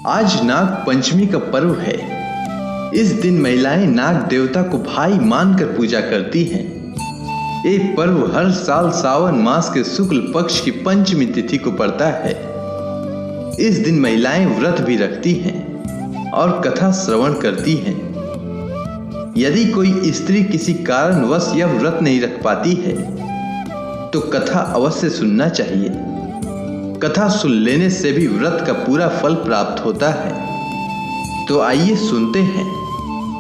आज नाग पंचमी का पर्व है। इस दिन महिलाएं नाग देवता को भाई मानकर पूजा करती हैं। ये पर्व हर साल सावन मास के शुक्ल पक्ष की पंचमी तिथि को पड़ता है। इस दिन महिलाएं व्रत भी रखती हैं और कथा श्रवण करती हैं। यदि कोई स्त्री किसी कारणवश यह व्रत नहीं रख पाती है तो कथा अवश्य सुनना चाहिए। कथा सुन लेने से भी व्रत का पूरा फल प्राप्त होता है। तो आइए सुनते हैं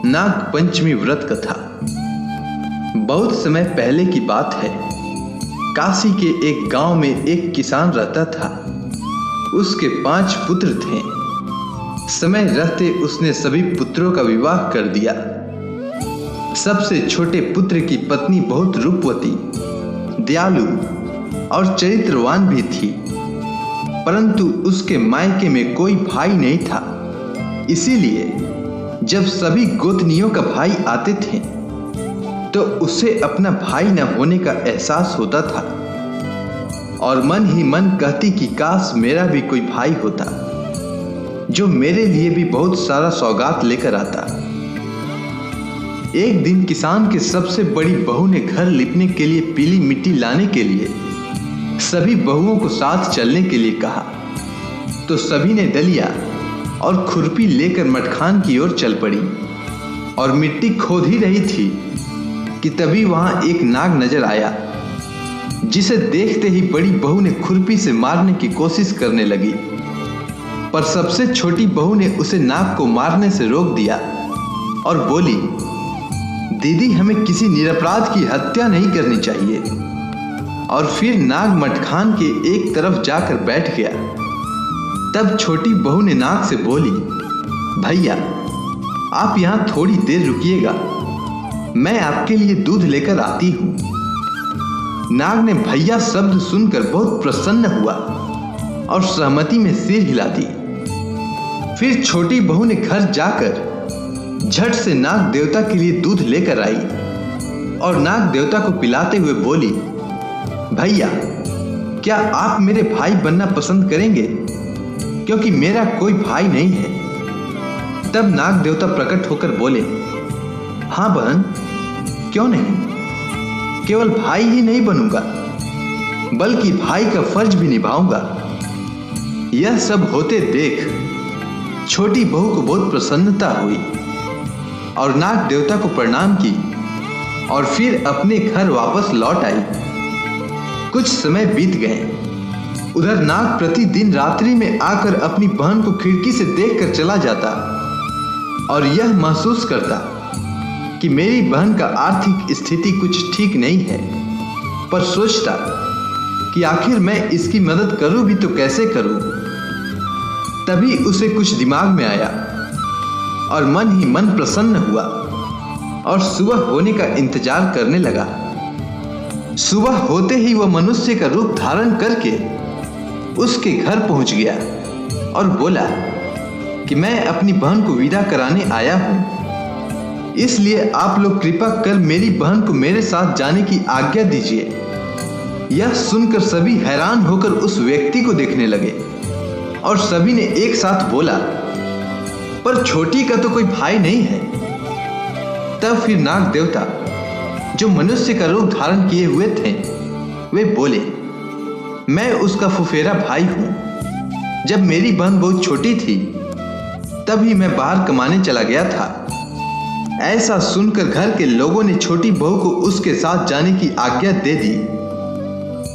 नाग पंचमी व्रत कथा। बहुत समय पहले की बात है। काशी के एक गांव में एक किसान रहता था। उसके 5 पुत्र थे। समय रहते उसने सभी पुत्रों का विवाह कर दिया। सबसे छोटे पुत्र की पत्नी बहुत रूपवती, दयालु और चरित्रवान भी थी, परंतु उसके मायके में कोई भाई नहीं था। इसीलिए जब सभी गोतनियों का भाई आते थे तो उसे अपना भाई न होने का एहसास होता था और मन ही मन कहती कि काश मेरा भी कोई भाई होता जो मेरे लिए भी बहुत सारा सौगात लेकर आता। एक दिन किसान की सबसे बड़ी बहू ने घर लिपने के लिए पीली मिट्टी लाने के लिए सभी बहुओं को साथ चलने के लिए कहा। तो सभी ने डलिया और खुरपी लेकर मटखान की ओर चल पड़ी और मिट्टी खोद ही रही थी कि तभी वहां एक नाग नजर आया, जिसे देखते ही बड़ी बहू ने खुरपी से मारने की कोशिश करने लगी, पर सबसे छोटी बहू ने उसे नाग को मारने से रोक दिया और बोली, दीदी, हमें किसी निरपराध की हत्या नहीं करनी चाहिए। और फिर नाग मटखान के एक तरफ जाकर बैठ गया। तब छोटी बहू ने नाग से बोली, भैया, आप यहां थोड़ी देर रुकिएगा, मैं आपके लिए दूध लेकर आती हूं। नाग ने भैया शब्द सुनकर बहुत प्रसन्न हुआ और सहमति में सिर हिला दी। फिर छोटी बहू ने घर जाकर झट से नाग देवता के लिए दूध लेकर आई और नाग देवता को पिलाते हुए बोली, भैया, क्या आप मेरे भाई बनना पसंद करेंगे, क्योंकि मेरा कोई भाई नहीं है। तब नाग देवता प्रकट होकर बोले, हाँ बहन, क्यों नहीं, केवल भाई ही नहीं बनूंगा बल्कि भाई का फर्ज भी निभाऊंगा। यह सब होते देख छोटी बहू को बहुत प्रसन्नता हुई और नाग देवता को प्रणाम की और फिर अपने घर वापस लौट आई। कुछ समय बीत गए। उधर नाग प्रतिदिन रात्रि में आकर अपनी बहन को खिड़की से देखकर चला जाता और यह महसूस करता कि मेरी बहन का आर्थिक स्थिति कुछ ठीक नहीं है, पर सोचता कि आखिर मैं इसकी मदद करूं भी तो कैसे करूं। तभी उसे कुछ दिमाग में आया और मन ही मन प्रसन्न हुआ और सुबह होने का इंतजार करने लगा। सुबह होते ही वह मनुष्य का रूप धारण करके उसके घर पहुंच गया और बोला कि मैं अपनी बहन को विदा कराने आया हूं, इसलिए आप लोग कृपा कर मेरी बहन को मेरे साथ जाने की आज्ञा दीजिए। यह सुनकर सभी हैरान होकर उस व्यक्ति को देखने लगे और सभी ने एक साथ बोला, पर छोटी का तो कोई भाई नहीं है। तब फिर नाग देवता, जो मनुष्य का रूप धारण किए हुए थे, वे बोले, मैं उसका फुफेरा भाई हूं। जब मेरी बहन बहुत छोटी थी तभी मैं बाहर कमाने चला गया था। ऐसा सुनकर घर के लोगों ने छोटी बहू को उसके साथ जाने की आज्ञा दे दी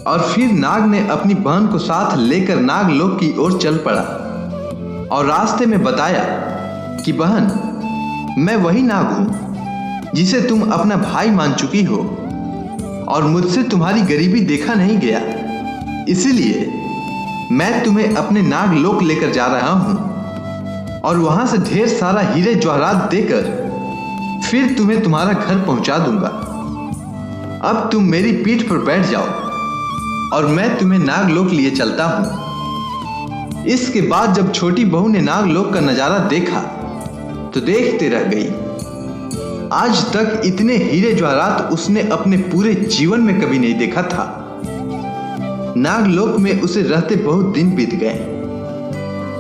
और फिर नाग ने अपनी बहन को साथ लेकर नागलोक की ओर चल पड़ा और रास्ते में बताया कि बहन, मैं वही नाग हूं जिसे तुम अपना भाई मान चुकी हो और मुझसे तुम्हारी गरीबी देखा नहीं गया, इसीलिए मैं तुम्हें अपने नागलोक लेकर जा रहा हूं और वहां से ढेर सारा हीरे जवाहरात देकर फिर तुम्हें तुम्हारा घर पहुंचा दूंगा। अब तुम मेरी पीठ पर बैठ जाओ और मैं तुम्हें नागलोक लिए चलता हूं। इसके बाद जब छोटी बहू ने नागलोक का नजारा देखा तो देखते रह गई। आज तक इतने हीरे जवाहरात उसने अपने पूरे जीवन में कभी नहीं देखा था। नागलोक में उसे रहते बहुत दिन बीत गए।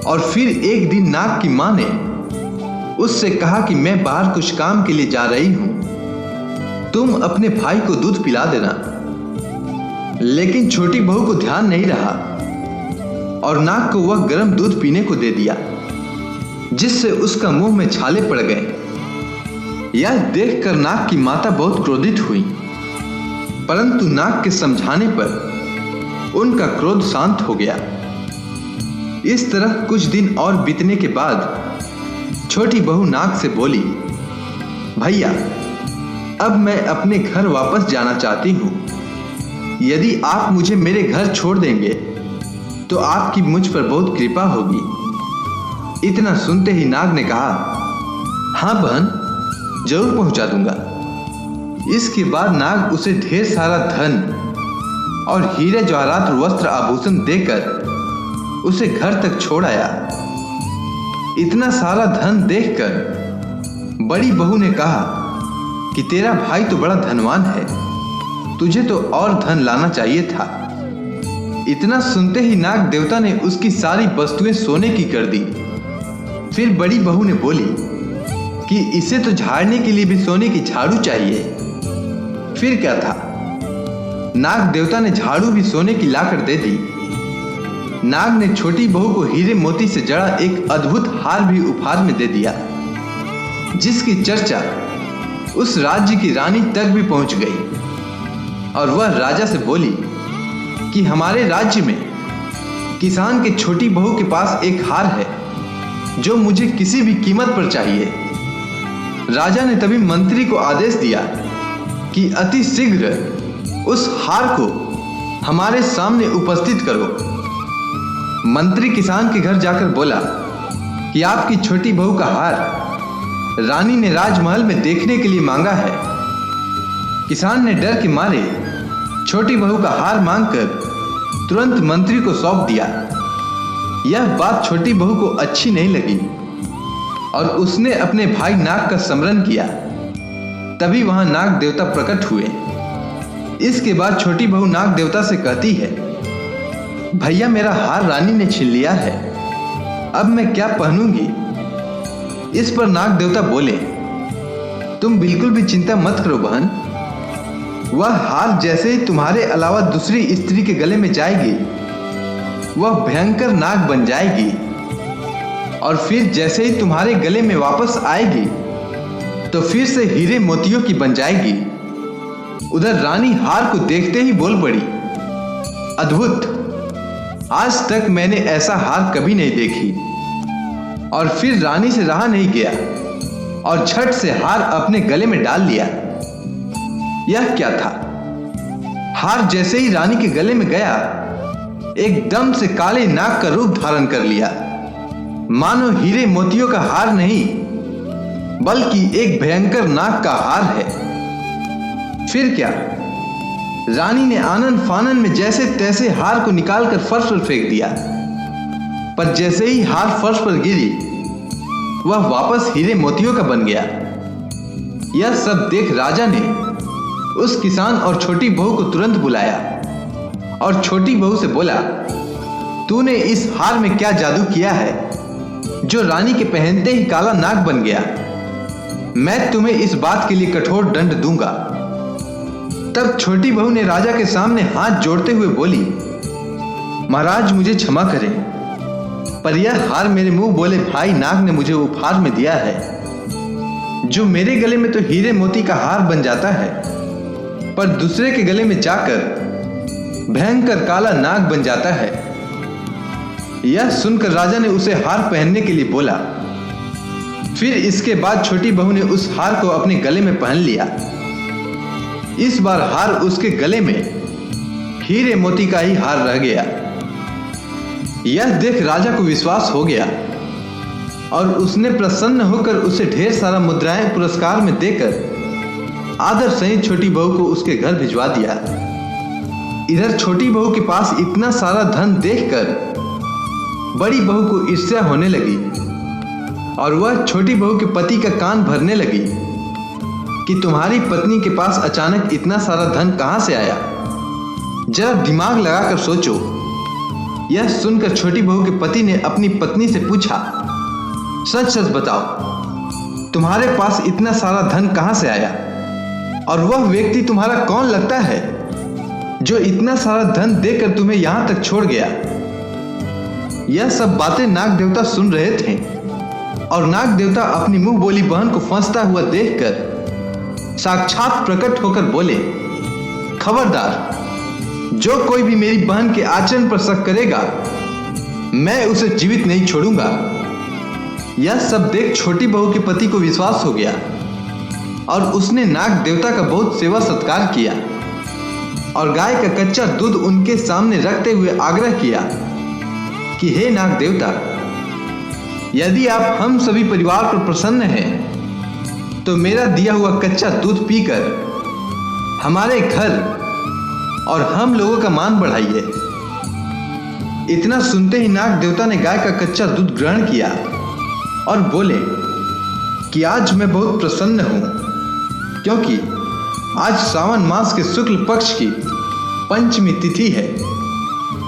और फिर एक दिन नाग की मां ने उससे कहा कि मैं बाहर कुछ काम के लिए जा रही हूं, तुम अपने भाई को दूध पिला देना। लेकिन छोटी बहू को ध्यान नहीं रहा और नाग को वह गर्म दूध पीने को दे दिया, जिससे उसका मुंह में छाले पड़ गए। यह देखकर नाग की माता बहुत क्रोधित हुई, परंतु नाग के समझाने पर उनका क्रोध शांत हो गया। इस तरह कुछ दिन और बीतने के बाद छोटी बहू नाग से बोली, भैया, अब मैं अपने घर वापस जाना चाहती हूँ। यदि आप मुझे मेरे घर छोड़ देंगे तो आपकी मुझ पर बहुत कृपा होगी। इतना सुनते ही नाग ने कहा, हाँ बहन, जरूर पहुंचा दूंगा। इसके बाद नाग उसे ढेर सारा धन और हीरे जवाहरात वस्त्र आभूषण देकर उसे घर तक छोड़ आया। इतना सारा धन देखकर बड़ी बहू ने कहा कि तेरा भाई तो बड़ा धनवान है, तुझे तो और धन लाना चाहिए था। इतना सुनते ही नाग देवता ने उसकी सारी वस्तुएं सोने की कर दी। फिर बड़ी बहू ने बोली कि इसे तो झाड़ने के लिए भी सोने की झाड़ू चाहिए। फिर क्या था, नाग देवता ने झाड़ू भी सोने की लाकर दे दी। नाग ने छोटी बहू को हीरे मोती से जड़ा एक अद्भुत हार भी उपहार में दे दिया, जिसकी चर्चा उस राज्य की रानी तक भी पहुंच गई। और वह राजा से बोली कि हमारे राज्य में किसान के छोटी बहू के पास एक हार है जो मुझे किसी भी कीमत पर चाहिए। राजा ने तभी मंत्री को आदेश दिया कि अति शीघ्र उस हार को हमारे सामने उपस्थित करो। मंत्री किसान के घर जाकर बोला कि आपकी छोटी बहू का हार रानी ने राजमहल में देखने के लिए मांगा है। किसान ने डर के मारे छोटी बहू का हार मांगकर तुरंत मंत्री को सौंप दिया। यह बात छोटी बहू को अच्छी नहीं लगी और उसने अपने भाई नाग का स्मरण किया। तभी वहां नाग देवता प्रकट हुए। इसके बाद छोटी बहू नाग देवता से कहती है, भैया, मेरा हार रानी ने छीन लिया है, अब मैं क्या पहनूंगी। इस पर नाग देवता बोले, तुम बिल्कुल भी चिंता मत करो बहन, वह हार जैसे ही तुम्हारे अलावा दूसरी स्त्री के गले में जाएगी, वह भयंकर नाग बन जाएगी और फिर जैसे ही तुम्हारे गले में वापस आएगी तो फिर से हीरे मोतियों की बन जाएगी। उधर रानी हार को देखते ही बोल पड़ी, अद्भुत, आज तक मैंने ऐसा हार कभी नहीं देखी। और फिर रानी से रहा नहीं गया और झट से हार अपने गले में डाल लिया। यह क्या था, हार जैसे ही रानी के गले में गया एकदम से काले नाग का रूप धारण कर लिया। मानो हीरे मोतियों का हार नहीं बल्कि एक भयंकर नाग का हार है। फिर क्या, रानी ने आनंद फानन में जैसे तैसे हार को निकालकर फर्श पर फेंक दिया, पर जैसे ही हार फर्श पर गिरी वह वापस हीरे मोतियों का बन गया। यह सब देख राजा ने उस किसान और छोटी बहू को तुरंत बुलाया और छोटी बहू से बोला, तूने इस हार में क्या जादू किया है जो रानी के पहनते ही काला नाग बन गया। मैं तुम्हें इस बात के लिए कठोर दंड दूंगा। तब छोटी बहू ने राजा के सामने हाथ जोड़ते हुए बोली, महाराज, मुझे क्षमा करें, पर यह हार मेरे मुंह बोले भाई नाग ने मुझे उपहार में दिया है, जो मेरे गले में तो हीरे मोती का हार बन जाता है, पर दूसरे के गले में जाकर भयंकर काला नाग बन जाता है। यह सुनकर राजा ने उसे हार पहनने के लिए बोला। फिर इसके बाद छोटी बहू ने उस हार को अपने गले में पहन लिया। इस बार हार उसके गले में हीरे मोती का ही हार रह गया। यह देख राजा को विश्वास हो गया और उसने प्रसन्न होकर उसे ढेर सारा मुद्राएं पुरस्कार में देकर आदर सहित छोटी बहू को उसके घर भिजवा दिया। इधर छोटी बहू के पास इतना सारा धन देखकर बड़ी बहू को ईर्ष्या होने लगी और वह छोटी बहू के पति का कान भरने लगी कि तुम्हारी पत्नी के पास अचानक इतना सारा धन कहां से आया। जरा दिमाग लगाकर सोचो, यह सुनकर छोटी बहू के पति ने अपनी पत्नी से पूछा, सच सच बताओ, तुम्हारे पास इतना सारा धन कहां से आया? और वह व्यक्ति तुम्हारा कौन लगता है जो इतना सारा धन देकर तुम्हें यहां तक छोड़ गया? यह सब बातें नाग देवता सुन रहे थे और नाग देवता अपनी मुंह बोली बहन को फंसता हुआ देखकर साक्षात प्रकट होकर बोले, खबरदार, जो कोई भी मेरी बहन के आचरण पर शक करेगा मैं उसे जीवित नहीं छोड़ूंगा। यह सब देख छोटी बहू के पति को विश्वास हो गया और उसने नाग देवता का बहुत सेवा सत्कार किया और गाय का कच्चा दूध उनके सामने रखते हुए आग्रह किया कि हे नाग देवता, यदि आप हम सभी परिवार पर प्रसन्न हैं तो मेरा दिया हुआ कच्चा दूध पीकर हमारे घर और हम लोगों का मान बढ़ाइए। इतना सुनते ही नाग देवता ने गाय का कच्चा दूध ग्रहण किया और बोले कि आज मैं बहुत प्रसन्न हूं, क्योंकि आज सावन मास के शुक्ल पक्ष की पंचमी तिथि है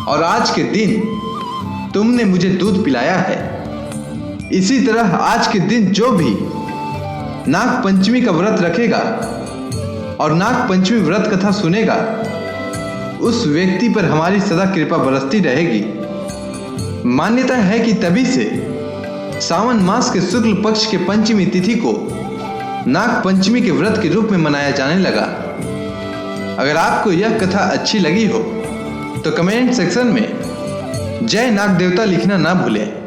और आज के दिन तुमने मुझे दूध पिलाया है। इसी तरह आज के दिन जो भी नाग पंचमी का व्रत रखेगा और नाग पंचमी व्रत कथा सुनेगा, उस व्यक्ति पर हमारी सदा कृपा बरसती रहेगी। मान्यता है कि तभी से सावन मास के शुक्ल पक्ष के पंचमी तिथि को नाग पंचमी के व्रत के रूप में मनाया जाने लगा। अगर आपको यह कथा अच्छी लगी हो तो कमेंट सेक्शन में जय नाग देवता लिखना ना भूलें।